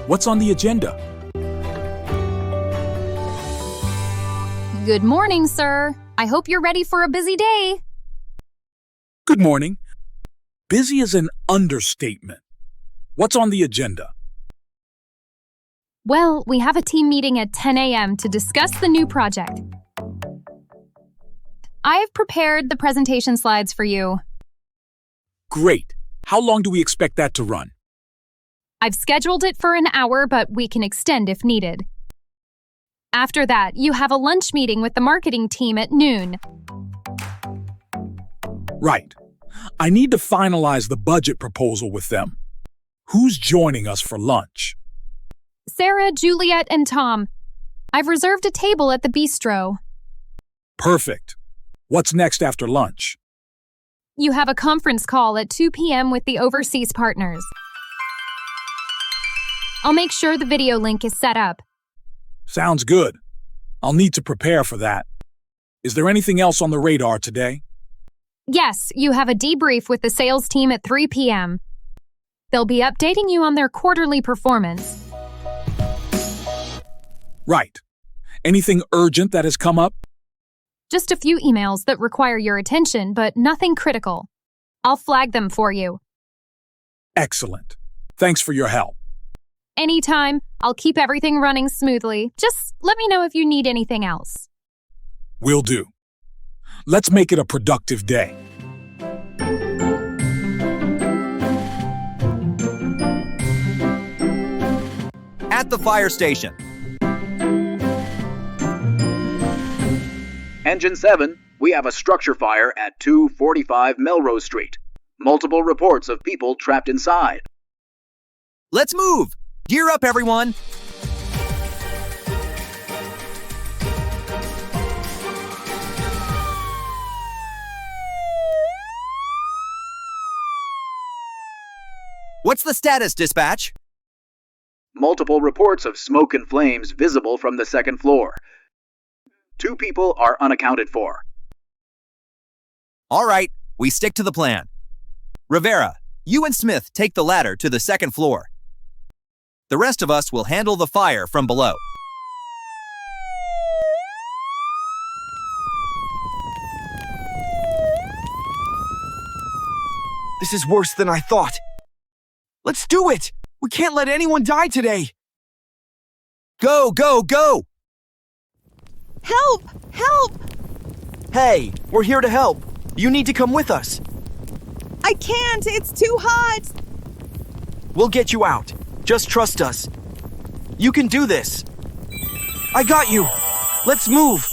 What's on the agenda? Good morning, sir. I hope you're ready for a busy day. Good morning. Busy is an understatement. What's on the agenda? Well, we have a team meeting at 10 a.m. to discuss the new project. I have prepared the presentation slides for you. Great. How long do we expect that to run? I've scheduled it for an hour, but we can extend if needed. After that, you have a lunch meeting with the marketing team at noon. Right. I need to finalize the budget proposal with them. Who's joining us for lunch? Sarah, Juliet, and Tom. I've reserved a table at the bistro. Perfect. What's next after lunch? You have a conference call at 2 p.m. with the overseas partners. I'll make sure the video link is set up. Sounds good. I'll need to prepare for that. Is there anything else on the radar today? Yes, you have a debrief with the sales team at 3 p.m. They'll be updating you on their quarterly performance. Right. Anything urgent that has come up? Just a few emails that require your attention, but nothing critical. I'll flag them for you. Excellent. Thanks for your help. Anytime. I'll keep everything running smoothly. Just let me know if you need anything else. Will do. Let's make it a productive day. At the fire station. Engine 7, we have a structure fire at 245 Melrose Street. Multiple reports of people trapped inside. Let's move! Gear up, everyone! What's the status, dispatch? Multiple reports of smoke and flames visible from the second floor. 2 people are unaccounted for. All right, we stick to the plan. Rivera, you and Smith take the ladder to the second floor. The rest of us will handle the fire from below. This is worse than I thought. Let's do it! We can't let anyone die today! Go, go, go! Help! Help! Hey, we're here to help. You need to come with us. I can't! It's too hot! We'll get you out. Just trust us. You can do this. I got you. Let's move.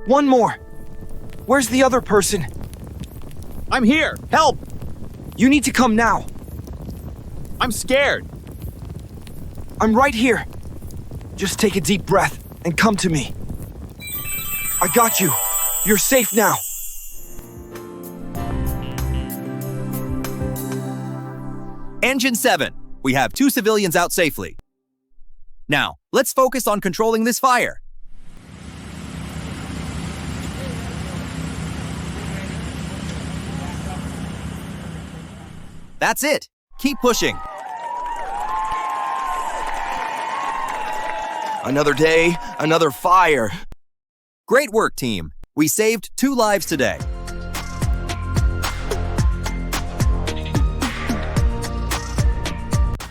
One more. Where's the other person? I'm here! Help! You need to come now. I'm scared. I'm right here. Just take a deep breath and come to me. I got you. You're safe now. Engine 7, we have 2 civilians out safely. Now, let's focus on controlling this fire. That's it. Keep pushing. Another day, another fire. Great work, team. We saved 2 lives today.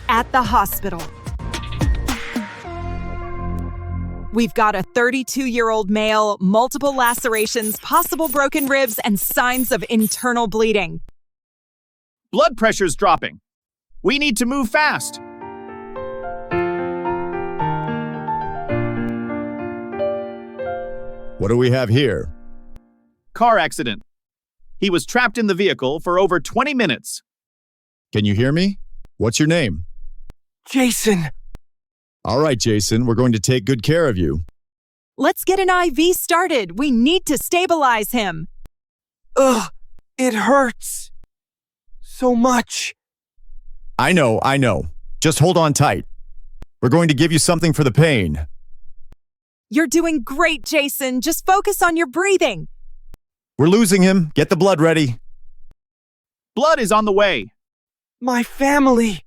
At the hospital. We've got a 32-year-old male, multiple lacerations, possible broken ribs, and signs of internal bleeding. Blood pressure's dropping. We need to move fast. What do we have here? Car accident. He was trapped in the vehicle for over 20 minutes. Can you hear me? What's your name? Jason. All right, Jason, we're going to take good care of you. Let's get an IV started. We need to stabilize him. Ugh, it hurts. So much. I know. Just hold on tight. We're going to give you something for the pain. You're doing great, Jason. Just focus on your breathing. We're losing him. Get the blood ready. Blood is on the way. My family!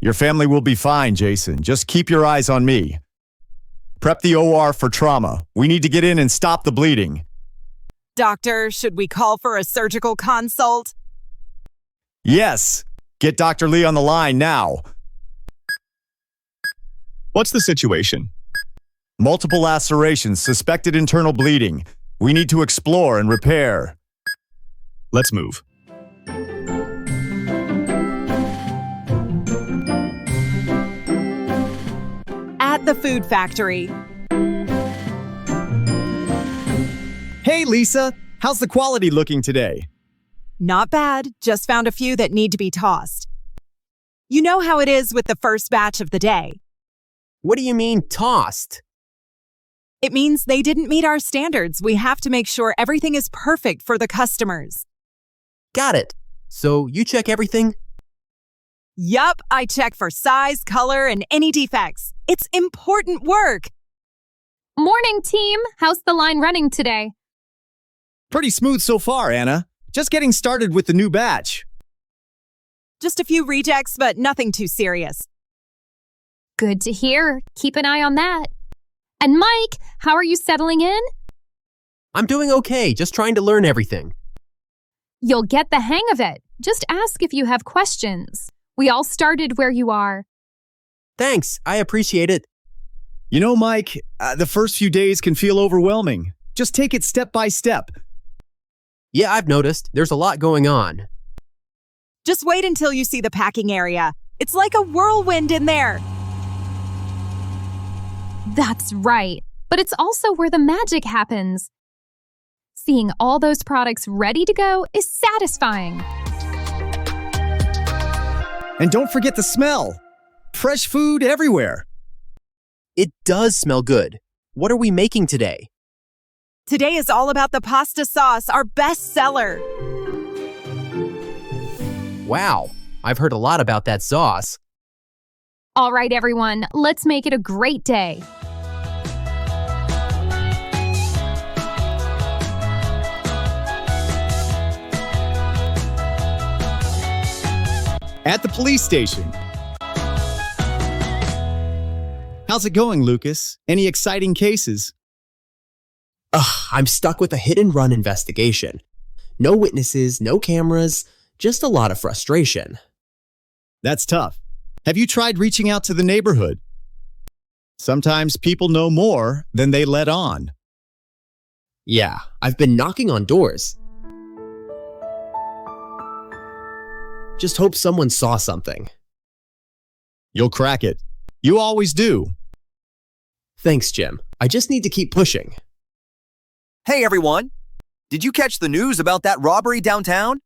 Your family will be fine, Jason. Just keep your eyes on me. Prep the OR for trauma. We need to get in and stop the bleeding. Doctor, should we call for a surgical consult? Yes. Get Dr. Lee on the line now. What's the situation? Multiple lacerations, suspected internal bleeding. We need to explore and repair. Let's move. At the food factory. Hey, Lisa. How's the quality looking today? Not bad, just found a few that need to be tossed. You know how it is with the first batch of the day. What do you mean, tossed? It means they didn't meet our standards. We have to make sure everything is perfect for the customers. Got it. So you check everything? Yup, I check for size, color, and any defects. It's important work. Morning, team. How's the line running today? Pretty smooth so far, Anna. Just getting started with the new batch. Just a few rejects, but nothing too serious. Good to hear. Keep an eye on that. And Mike, how are you settling in? I'm doing okay, just trying to learn everything. You'll get the hang of it. Just ask if you have questions. We all started where you are. Thanks, I appreciate it. You know, Mike, the first few days can feel overwhelming. Just take it step by step. Yeah, I've noticed. There's a lot going on. Just wait until you see the packing area. It's like a whirlwind in there. That's right. But it's also where the magic happens. Seeing all those products ready to go is satisfying. And don't forget the smell. Fresh food everywhere. It does smell good. What are we making today? Today is all about the pasta sauce, our best seller. Wow, I've heard a lot about that sauce. All right, everyone, let's make it a great day. At the police station. How's it going, Lucas? Any exciting cases? Ugh, I'm stuck with a hit-and-run investigation. No witnesses, no cameras, just a lot of frustration. That's tough. Have you tried reaching out to the neighborhood? Sometimes people know more than they let on. Yeah, I've been knocking on doors. Just hope someone saw something. You'll crack it. You always do. Thanks, Jim. I just need to keep pushing. Hey, everyone. Did you catch the news about that robbery downtown?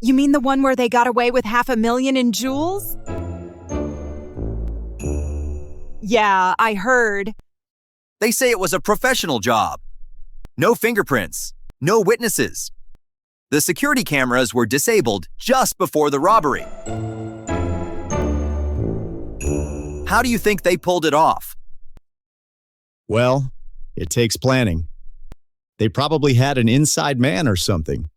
You mean the one where they got away with $500,000 in jewels? Yeah, I heard. They say it was a professional job. No fingerprints, no witnesses. The security cameras were disabled just before the robbery. How do you think they pulled it off? Well, it takes planning. They probably had an inside man or something.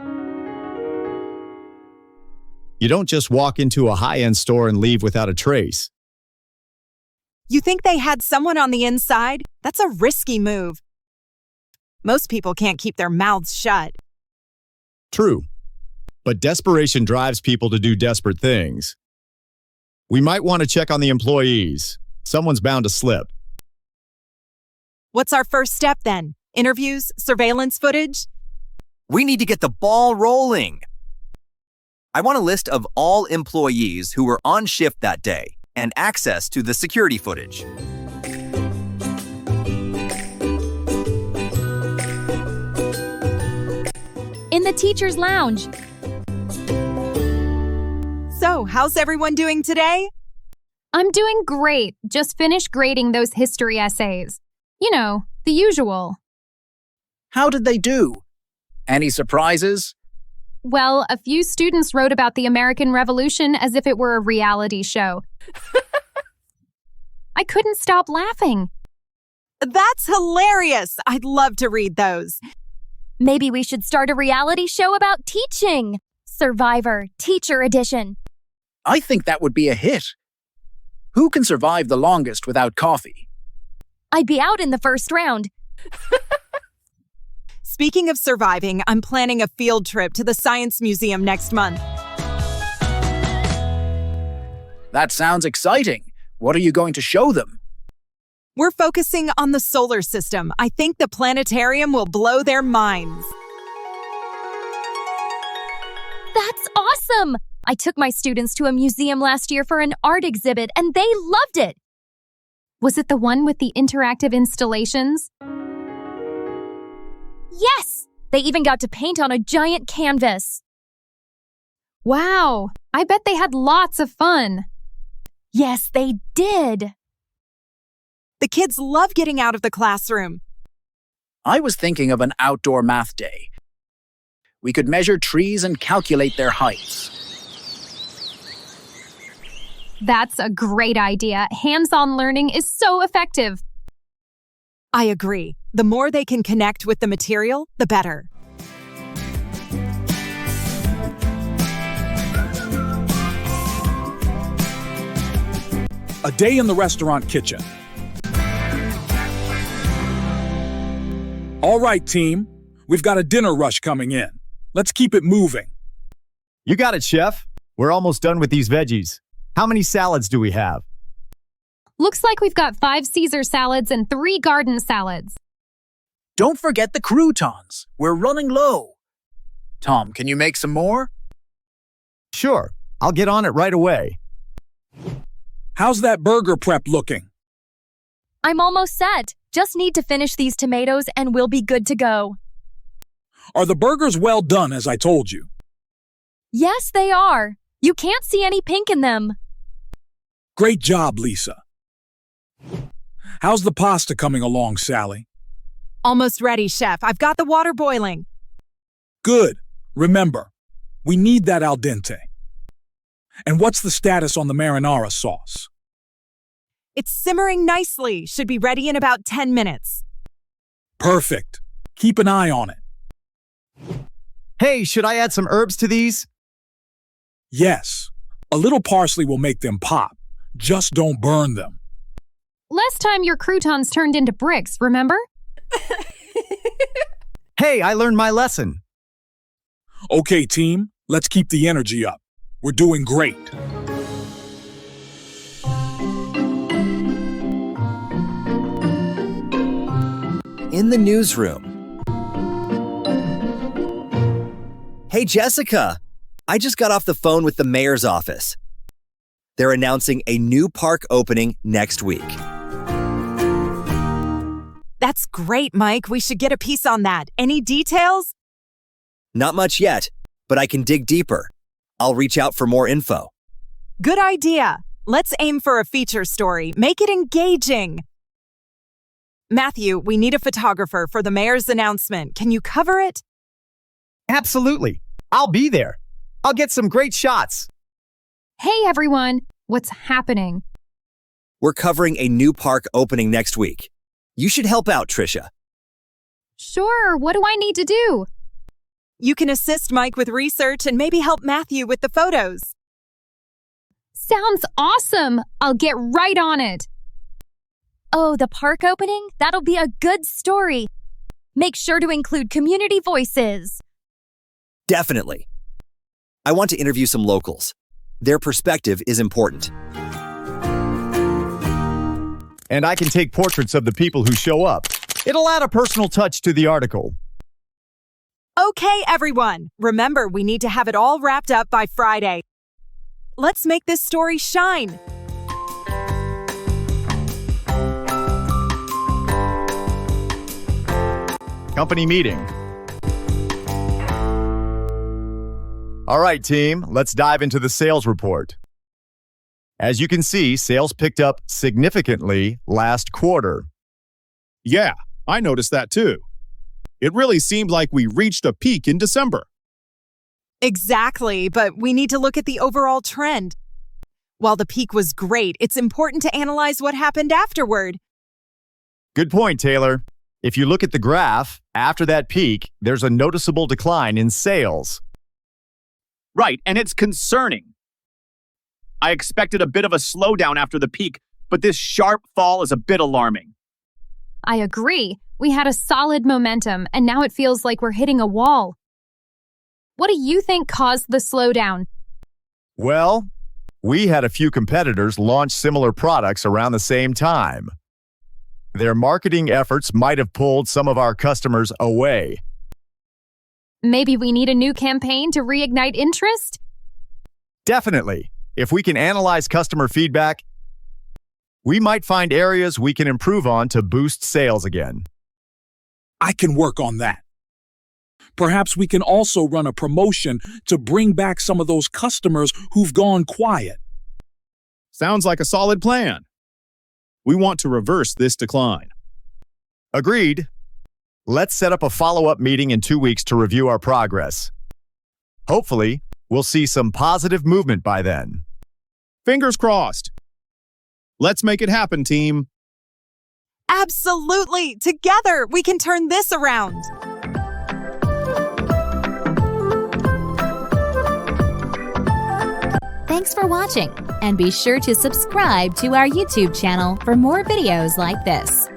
You don't just walk into a high-end store and leave without a trace. You think they had someone on the inside? That's a risky move. Most people can't keep their mouths shut. True. But desperation drives people to do desperate things. We might want to check on the employees. Someone's bound to slip. What's our first step then? Interviews? Surveillance footage? We need to get the ball rolling. I want a list of all employees who were on shift that day and access to the security footage. In the teacher's lounge. So, how's everyone doing today? I'm doing great. Just finished grading those history essays. You know, the usual. How did they do? Any surprises? Well, a few students wrote about the American Revolution as if it were a reality show. I couldn't stop laughing. That's hilarious! I'd love to read those. Maybe we should start a reality show about teaching. Survivor, Teacher Edition. I think that would be a hit. Who can survive the longest without coffee? I'd be out in the first round. Speaking of surviving, I'm planning a field trip to the Science Museum next month. That sounds exciting. What are you going to show them? We're focusing on the solar system. I think the planetarium will blow their minds. That's awesome! I took my students to a museum last year for an art exhibit, and they loved it. Was it the one with the interactive installations? Yes! They even got to paint on a giant canvas. Wow, I bet they had lots of fun. Yes, they did. The kids love getting out of the classroom. I was thinking of an outdoor math day. We could measure trees and calculate their heights. That's a great idea. Hands-on learning is so effective. I agree. The more they can connect with the material, the better. A day in the restaurant kitchen. All right, team. We've got a dinner rush coming in. Let's keep it moving. You got it, Chef. We're almost done with these veggies. How many salads do we have? Looks like we've got 5 Caesar salads and 3 garden salads. Don't forget the croutons. We're running low. Tom, can you make some more? Sure. I'll get on it right away. How's that burger prep looking? I'm almost set. Just need to finish these tomatoes and we'll be good to go. Are the burgers well done, as I told you? Yes, they are. You can't see any pink in them. Great job, Lisa. How's the pasta coming along, Sally? Almost ready, Chef. I've got the water boiling. Good. Remember, we need that al dente. And what's the status on the marinara sauce? It's simmering nicely. Should be ready in about 10 minutes. Perfect. Keep an eye on it. Hey, should I add some herbs to these? Yes. A little parsley will make them pop. Just don't burn them. Last time your croutons turned into bricks, remember? Hey, I learned my lesson. Okay, team, let's keep the energy up. We're doing great. In the newsroom. Hey, Jessica. I just got off the phone with the mayor's office. They're announcing a new park opening next week. That's great, Mike. We should get a piece on that. Any details? Not much yet, but I can dig deeper. I'll reach out for more info. Good idea. Let's aim for a feature story. Make it engaging. Matthew, we need a photographer for the mayor's announcement. Can you cover it? Absolutely. I'll be there. I'll get some great shots. Hey, everyone. What's happening? We're covering a new park opening next week. You should help out, Trisha. Sure, what do I need to do? You can assist Mike with research and maybe help Matthew with the photos. Sounds awesome. I'll get right on it. Oh, the park opening? That'll be a good story. Make sure to include community voices. Definitely. I want to interview some locals. Their perspective is important. And I can take portraits of the people who show up. It'll add a personal touch to the article. Okay, everyone. Remember, we need to have it all wrapped up by Friday. Let's make this story shine. Company meeting. All right, team, let's dive into the sales report. As you can see, sales picked up significantly last quarter. Yeah, I noticed that too. It really seemed like we reached a peak in December. Exactly, but we need to look at the overall trend. While the peak was great, it's important to analyze what happened afterward. Good point, Taylor. If you look at the graph, after that peak, there's a noticeable decline in sales. Right, and it's concerning. I expected a bit of a slowdown after the peak, but this sharp fall is a bit alarming. I agree. We had a solid momentum, and now it feels like we're hitting a wall. What do you think caused the slowdown? Well, we had a few competitors launch similar products around the same time. Their marketing efforts might have pulled some of our customers away. Maybe we need a new campaign to reignite interest? Definitely. If we can analyze customer feedback, we might find areas we can improve on to boost sales again. I can work on that. Perhaps we can also run a promotion to bring back some of those customers who've gone quiet. Sounds like a solid plan. We want to reverse this decline. Agreed. Let's set up a follow-up meeting in 2 weeks to review our progress. Hopefully, we'll see some positive movement by then. Fingers crossed. Let's make it happen, team. Absolutely! Together, we can turn this around. Thanks for watching, and be sure to subscribe to our YouTube channel for more videos like this.